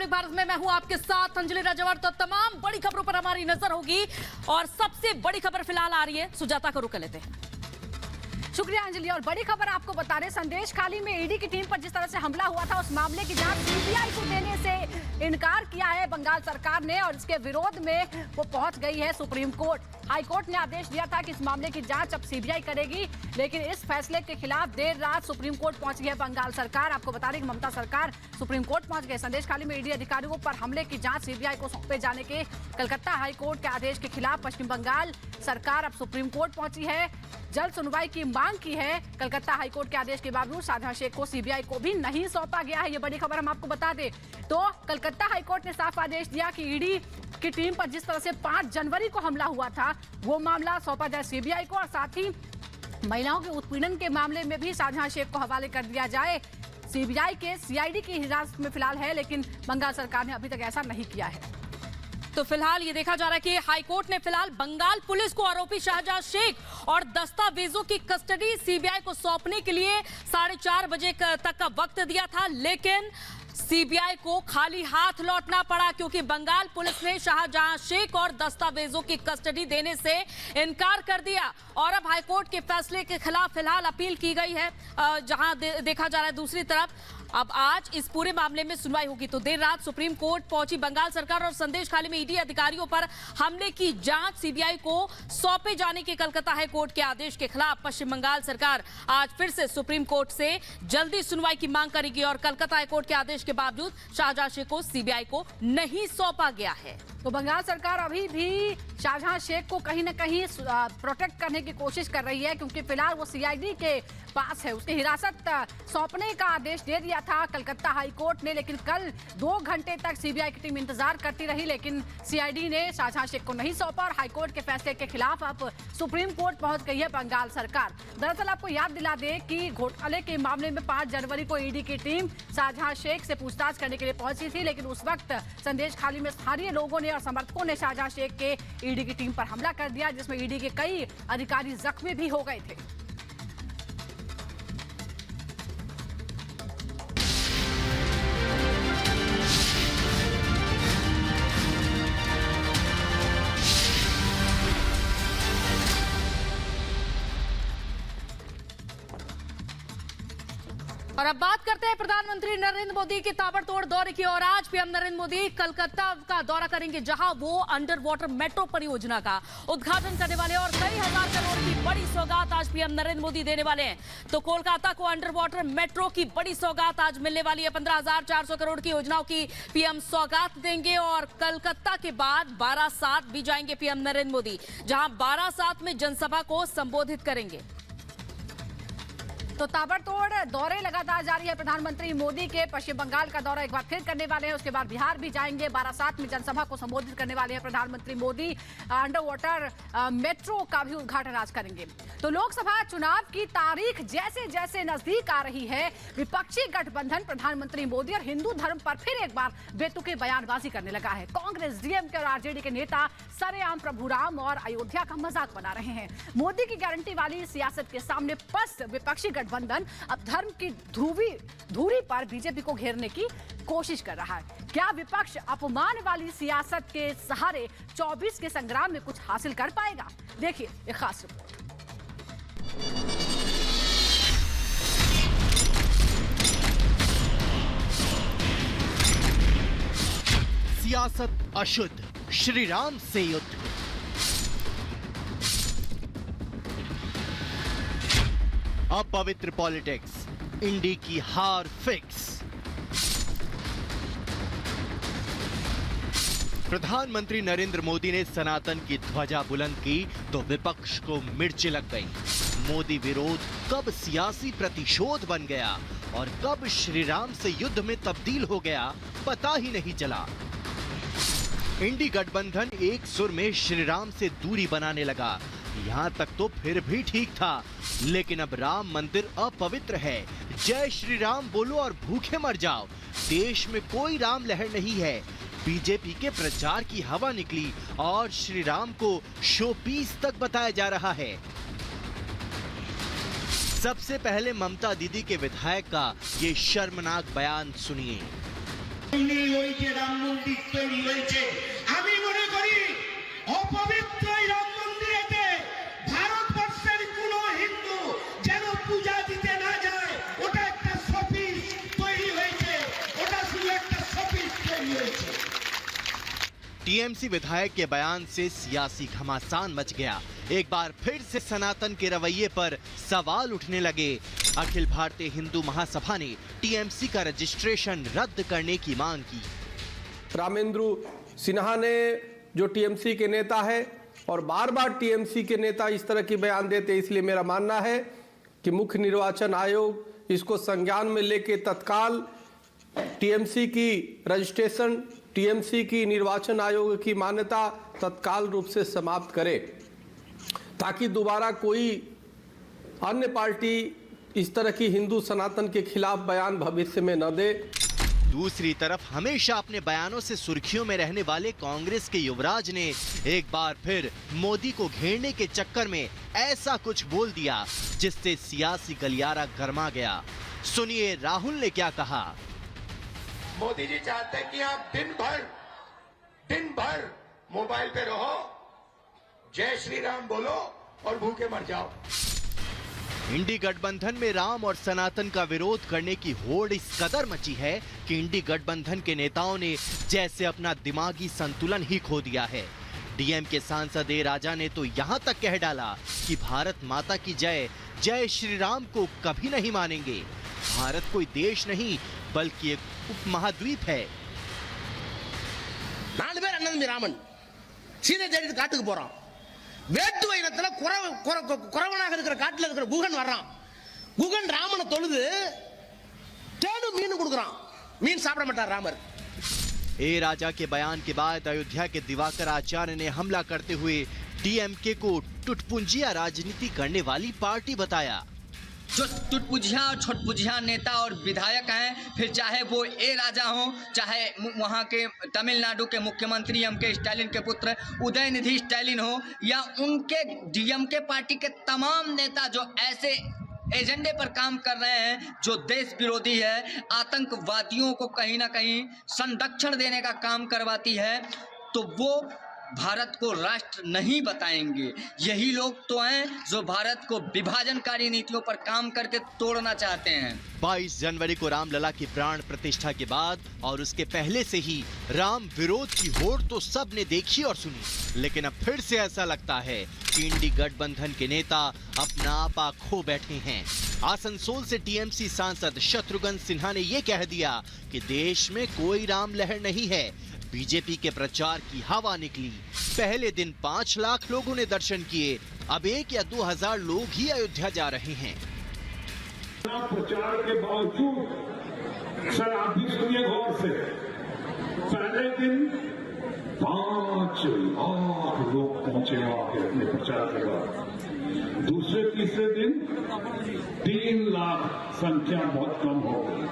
Republic Bharat में मैं हूं आपके साथ अंजलि राजवर। तो तमाम बड़ी खबरों पर हमारी नजर होगी और सबसे बड़ी खबर फिलहाल आ रही है, सुजाता का रुख कर लेते हैं। शुक्रिया अंजलि। और बड़ी खबर आपको बता रहे, संदेश खाली में ईडी की टीम पर जिस तरह से हमला हुआ था, उस मामले की जांच सीबीआई को देने से इनकार किया है बंगाल सरकार ने और इसके विरोध में वो पहुंच गई है सुप्रीम कोर्ट। हाई कोर्ट ने आदेश दिया था कि इस मामले की जांच अब सीबीआई करेगी, लेकिन इस फैसले के खिलाफ देर रात सुप्रीम कोर्ट पहुंच गई है बंगाल सरकार। आपको बता दें कि ममता सरकार सुप्रीम कोर्ट पहुंच गए। संदेश खाली में ईडी अधिकारियों पर हमले की जांच सीबीआई को सौंपे जाने के कलकत्ता हाई कोर्ट के आदेश के खिलाफ पश्चिम बंगाल सरकार अब सुप्रीम कोर्ट पहुंची है। जल्द सुनवाई की मांग की है। कलकत्ता हाईकोर्ट के आदेश के बावजूद शाहजहां शेख को सीबीआई को भी नहीं सौंपा गया है। ये बड़ी खबर हम आपको बता दें तो कलकत्ता हाईकोर्ट ने साफ आदेश दिया कि ईडी की टीम पर जिस तरह से 5 जनवरी को हमला हुआ था, वो मामला सौंपा जाए सीबीआई को और साथ ही महिलाओं के उत्पीड़न के मामले में भी शाहजहां शेख को हवाले कर दिया जाए। सीबीआई के सीआईडी की हिरासत में फिलहाल है, लेकिन बंगाल सरकार ने अभी तक ऐसा नहीं किया है। तो फिलहाल ये देखा जा रहा है कि हाईकोर्ट ने फिलहाल बंगाल पुलिस को आरोपी शाहजहां शेख और दस्तावेजों की कस्टडी सीबीआई को सौंपने के लिए 4:30 बजे तक का वक्त दिया था, लेकिन सीबीआई को खाली हाथ लौटना पड़ा क्योंकि बंगाल पुलिस ने शाहजहां शेख और दस्तावेजों की कस्टडी देने से इनकार कर दिया और अब हाईकोर्ट के फैसले के खिलाफ फिलहाल अपील की गई है। जहां देखा जा रहा है दूसरी तरफ अब आज इस पूरे मामले में सुनवाई होगी। तो देर रात सुप्रीम कोर्ट पहुंची बंगाल सरकार और संदेश खाली में ईडी अधिकारियों पर हमले की जांच सीबीआई को सौंपे जाने के कलकत्ता हाई कोर्ट के आदेश के खिलाफ पश्चिम बंगाल सरकार आज फिर से सुप्रीम कोर्ट से जल्दी सुनवाई की मांग करेगी और कलकत्ता हाई कोर्ट के आदेश के बावजूद शाहजहां शेख को सीबीआई को नहीं सौंपा गया है। तो बंगाल सरकार अभी भी शाहजहां शेख को कहीं न कहीं प्रोटेक्ट करने की कोशिश कर रही है, क्योंकि फिलहाल वो सीआईडी के पास है। उसकी हिरासत सौंपने का आदेश दे दिया था कलकत्ता हाई कोर्ट ने, लेकिन कल 2 घंटे तक सीबीआई की टीम इंतजार करती रही, लेकिन सीआईडी ने शाहजहां शेख को नहीं सौंपा और हाईकोर्ट के फैसले के खिलाफ अब सुप्रीम कोर्ट पहुंच गई है बंगाल सरकार। दरअसल आपको याद दिला दे कि घोटाले के मामले में 5 जनवरी को ईडी की टीम शाहजहां शेख से पूछताछ करने के लिए पहुंची थी, लेकिन उस वक्त संदेश खाली में स्थानीय लोगों ने और समर्थकों ने शाहजहां शेख के ईडी की टीम पर हमला कर दिया, जिसमें ईडी के कई अधिकारी जख्मी भी हो गए थे। और अब बात करते हैं प्रधानमंत्री नरेंद्र मोदी के ताबड़तोड़ दौरे की और आज पीएम नरेंद्र मोदी कलकत्ता का दौरा करेंगे, जहां वो अंडर वाटर मेट्रो परियोजना का उद्घाटन करने वाले हैं और कई हजार करोड़ की बड़ी सौगात आज पीएम नरेंद्र मोदी देने वाले हैं। तो कोलकाता को अंडर वाटर मेट्रो की बड़ी सौगात आज मिलने वाली है। 15,400 करोड़ की योजनाओं की पीएम सौगात देंगे और कलकत्ता के बाद बारासात भी जाएंगे पीएम नरेंद्र मोदी, जहां बारासात में जनसभा को संबोधित करेंगे। तो ताबड़तोड़ दौरे लगातार जारी है प्रधानमंत्री मोदी के। पश्चिम बंगाल का दौरा एक बार फिर करने वाले हैं, उसके बाद बिहार भी जाएंगे। बारासात में जनसभा को संबोधित करने वाले हैं प्रधानमंत्री मोदी। अंडर वाटर मेट्रो का भी उद्घाटन आज करेंगे। तो लोकसभा चुनाव की तारीख जैसे जैसे नजदीक आ रही है, विपक्षी गठबंधन प्रधानमंत्री मोदी और हिंदू धर्म पर फिर एक बार बेतुकी बयानबाजी करने लगा है। कांग्रेस, डीएमके और आरजेडी के नेता सरेआम प्रभु राम और अयोध्या का मजाक बना रहे हैं। मोदी की गारंटी वाली सियासत के सामने पस्त विपक्षी गठबंधन अब धर्म की धुरी पर बीजेपी को घेरने की कोशिश कर रहा है। क्या विपक्ष अपमान वाली सियासत के सहारे 24 के संग्राम में कुछ हासिल कर पाएगा? देखिए एक खास रिपोर्ट। सियासत अशुद्ध, श्री राम से युद्ध। अपवित्र पॉलिटिक्स, इंडी की हार फिक्स। प्रधानमंत्री नरेंद्र मोदी ने सनातन की ध्वजा बुलंद की तो विपक्ष को मिर्ची लग गई। मोदी विरोध कब सियासी प्रतिशोध बन गया और कब श्री राम से युद्ध में तब्दील हो गया, पता ही नहीं चला। इंडी गठबंधन एक सुर में श्री राम से दूरी बनाने लगा। यहाँ तक तो फिर भी ठीक था, लेकिन अब राम मंदिर अपवित्र है, जय श्री राम बोलो और भूखे मर जाओ। देश में कोई राम लहर नहीं है। बीजेपी के प्रचार की हवा निकली और श्री राम को शोपीस तक बताया जा रहा है। सबसे पहले ममता दीदी के विधायक का ये शर्मनाक बयान सुनिए। মন্দির তৈরি হয়েছে। আমি মনে করি অপবিত্র এই রাম মন্দিরেতে ভারতবর্ষের কোনো হিন্দু যেন পূজা দিতে না যায়। ওটা একটা শোপিস তৈরি হয়েছে, ওটা শুধু একটা শোপিস তৈরি হয়েছে। टीएमसी विधायक के बयान से सियासी घमासान मच गया। एक बार फिर से सनातन के रवैये पर सवाल उठने लगे। अखिल भारतीय हिंदू महासभा ने टीएमसी का रजिस्ट्रेशन रद्द करने की मांग की। रामेंद्र सिन्हा ने जो टीएमसी के नेता है और बार बार टीएमसी के नेता इस तरह की बयान देते, इसलिए मेरा मानना है कि मुख्य निर्वाचन आयोग इसको संज्ञान में लेके तत्काल टीएमसी की रजिस्ट्रेशन, टीएमसी की निर्वाचन आयोग की मान्यता तत्काल रूप से समाप्त करे, ताकि दोबारा कोई अन्य पार्टी इस तरह की हिंदू सनातन के खिलाफ बयान भविष्य में न दे। दूसरी तरफ हमेशा अपने बयानों से सुर्खियों में रहने वाले कांग्रेस के युवराज ने एक बार फिर मोदी को घेरने के चक्कर में ऐसा कुछ बोल दिया जिससे सियासी गलियारा गर्मा गया। सुनिए राहुल ने क्या कहा। मोदी जी चाहते हैं कि आप दिन भर मोबाइल पे रहो, जय श्री राम बोलो और भूखे मर जाओ। इंडी गठबंधन में राम और सनातन का विरोध करने की होड़ इस कदर मची है कि इंडी गठबंधन के नेताओं ने जैसे अपना दिमागी संतुलन ही खो दिया है। डीएम के सांसद ए राजा ने तो यहाँ तक कह डाला कि भारत माता की जय, जय श्री राम को कभी नहीं मानेंगे। भारत कोई देश नहीं बल्कि एक उपमहाद्वीप है। 4 பேர் அண்ணன் ராமன் சீதை தேடி காட்டுக்கு போறான். வேட்டுவ இனத்துல குறவனாக இருக்கிற காட்டுல இருக்கிற குகன் வர்றான். குகன் ராமனை தொழுது தேடு மீன் கொடுக்குறான். மீன் சாப்பிட மாட்டார் ராமர். ए राजा के बयान के बाद अयोध्या के दिवाकर आचार्य ने हमला करते हुए डीएमके को टुटपुंजिया राजनीति करने वाली पार्टी बताया। जो टुटपुजिया और छोटपुजिया नेता और विधायक हैं, फिर चाहे वो ए राजा हो, चाहे वहाँ के तमिलनाडु के मुख्यमंत्री एमके स्टालिन के पुत्र उदयनिधि स्टालिन हो, या उनके डीएमके पार्टी के तमाम नेता जो ऐसे एजेंडे पर काम कर रहे हैं जो देश विरोधी है, आतंकवादियों को कहीं ना कहीं संरक्षण देने का काम करवाती है, तो वो भारत को राष्ट्र नहीं बताएंगे। यही लोग तो हैं जो भारत को विभाजनकारी नीतियों पर काम करके तोड़ना चाहते हैं। 22 जनवरी को रामलला की प्राण प्रतिष्ठा के बाद और उसके पहले से ही राम विरोध की होड़ तो सब ने देखी और सुनी, लेकिन अब फिर से ऐसा लगता है कि इंडी गठबंधन के नेता अपना आपा खो बैठे हैं। आसनसोल से टीएमसी सांसद शत्रुघ्न सिन्हा ने ये कह दिया कि देश में कोई राम लहर नहीं है। बीजेपी के प्रचार की हवा निकली। पहले दिन 5 लाख लोगों ने दर्शन किए, अब 1 या 2 हजार लोग ही अयोध्या जा रहे हैं। प्रचार के बावजूद सर आप भी सुनिए गौर से, पहले दिन 5 लाख लोग पहुंचे वहां पे अपने प्रचार के बाद। दूसरे तीसरे दिन 3 लाख संख्या बहुत कम हो गई।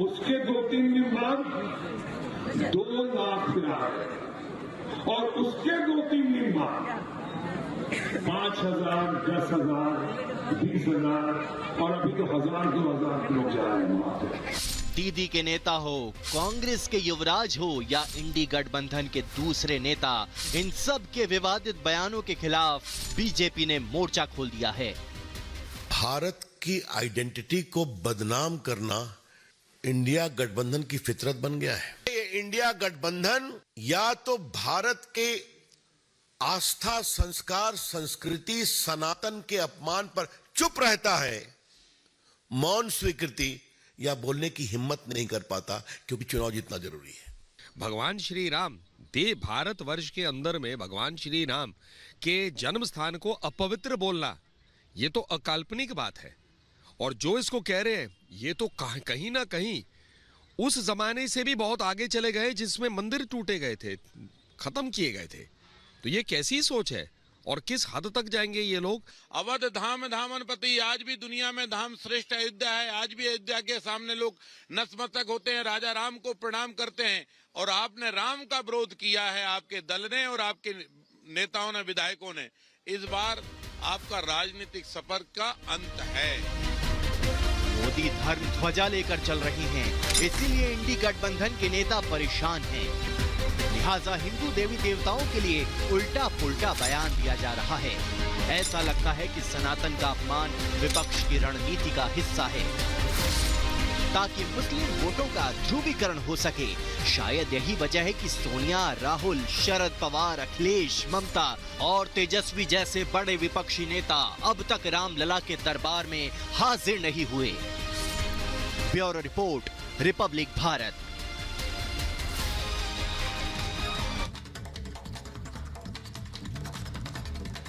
उसके 2-3 दिन बाद 2 लाख फिर आ गए और उसके 2-3 दिन बाद 5,000, 10,000, 20,000 और अभी तो 1,000-2,000 लोग जा रहे हैं वहां पे। दीदी के नेता हो, कांग्रेस के युवराज हो या इंडी गठबंधन के दूसरे नेता, इन सब के विवादित बयानों के खिलाफ बीजेपी ने मोर्चा खोल दिया है। भारत की आइडेंटिटी को बदनाम करना इंडिया गठबंधन की फितरत बन गया है। ये इंडिया गठबंधन या तो भारत के आस्था, संस्कार, संस्कृति, सनातन के अपमान पर चुप रहता है, मौन स्वीकृति या बोलने की हिम्मत नहीं कर पाता, क्योंकि चुनाव जीतना जरूरी है। भगवान श्री राम भारतवर्ष के अंदर में भगवान श्री राम के जन्म स्थान को अपवित्र बोलना, ये तो अकाल्पनिक बात है। और जो इसको कह रहे हैं ये तो कहीं ना कहीं उस जमाने से भी बहुत आगे चले गए जिसमें मंदिर टूटे गए थे, खत्म किए गए थे। तो ये कैसी सोच है और किस हद तक जाएंगे ये लोग। अवध धाम धामनपति, आज भी दुनिया में धाम श्रेष्ठ अयोध्या है। आज भी अयोध्या के सामने लोग नतमस्तक होते हैं, राजा राम को प्रणाम करते हैं। और आपने राम का विरोध किया है, आपके दल ने और आपके नेताओं ने, विधायकों ने। इस बार आपका राजनीतिक सफर का अंत है। मोदी धर्म ध्वजा लेकर चल रहे हैं, इसीलिए इंडी गठबंधन के नेता परेशान हैं। लिहाजा हिंदू देवी देवताओं के लिए उल्टा पुल्टा बयान दिया जा रहा है। ऐसा लगता है कि सनातन का अपमान विपक्ष की रणनीति का हिस्सा है, ताकि मुस्लिम वोटों का ध्रुवीकरण हो सके। शायद यही वजह है कि सोनिया, राहुल, शरद पवार, अखिलेश, ममता और तेजस्वी जैसे बड़े विपक्षी नेता अब तक रामलला के दरबार में हाजिर नहीं हुए। Bureau report, Republic Bharat.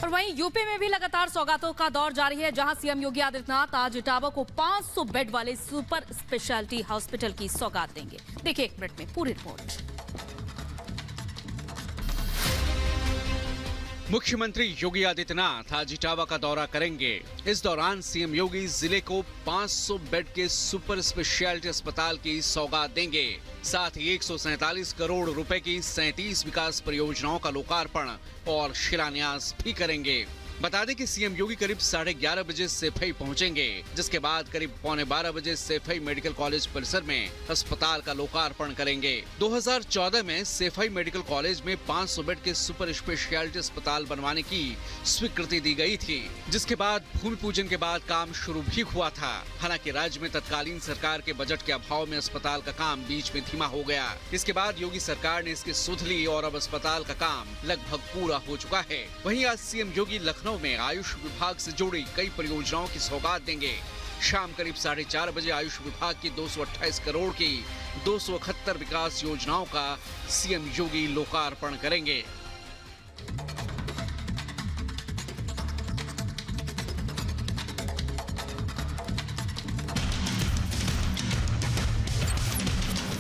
और वहीं यूपी में भी लगातार सौगातों का दौर जारी है, जहां सीएम योगी आदित्यनाथ आज इटावा को 500 बेड वाले सुपर स्पेशलिटी हॉस्पिटल की सौगात देंगे। देखिए 1 मिनट में पूरी रिपोर्ट। मुख्यमंत्री योगी आदित्यनाथ आज इटावा का दौरा करेंगे। इस दौरान सीएम योगी जिले को 500 बेड के सुपर स्पेशलिटी अस्पताल की सौगात देंगे। साथ ही 147 करोड़ रुपए की 37 विकास परियोजनाओं का लोकार्पण और शिलान्यास भी करेंगे। बता दें कि सीएम योगी करीब 11:30 बजे सेफई पहुंचेंगे, जिसके बाद करीब 11:45 बजे सेफई मेडिकल कॉलेज परिसर में अस्पताल का लोकार्पण करेंगे। 2014 में सेफई मेडिकल कॉलेज में 500 बेड के सुपर स्पेशलिटी अस्पताल बनवाने की स्वीकृति दी गई थी, जिसके बाद भूमि पूजन के बाद काम शुरू भी हुआ था। हालांकि राज्य में तत्कालीन सरकार के बजट के अभाव में अस्पताल का काम बीच में धीमा हो गया। इसके बाद योगी सरकार ने इसकी सुध ली और अब अस्पताल का काम लगभग पूरा हो चुका है। वहीं आज सीएम योगी लखनऊ में आयुष विभाग से जुड़ी कई परियोजनाओं की सौगात देंगे। शाम करीब 4:30 बजे आयुष विभाग की 228 करोड़ की 271 विकास योजनाओं का सीएम योगी लोकार्पण करेंगे।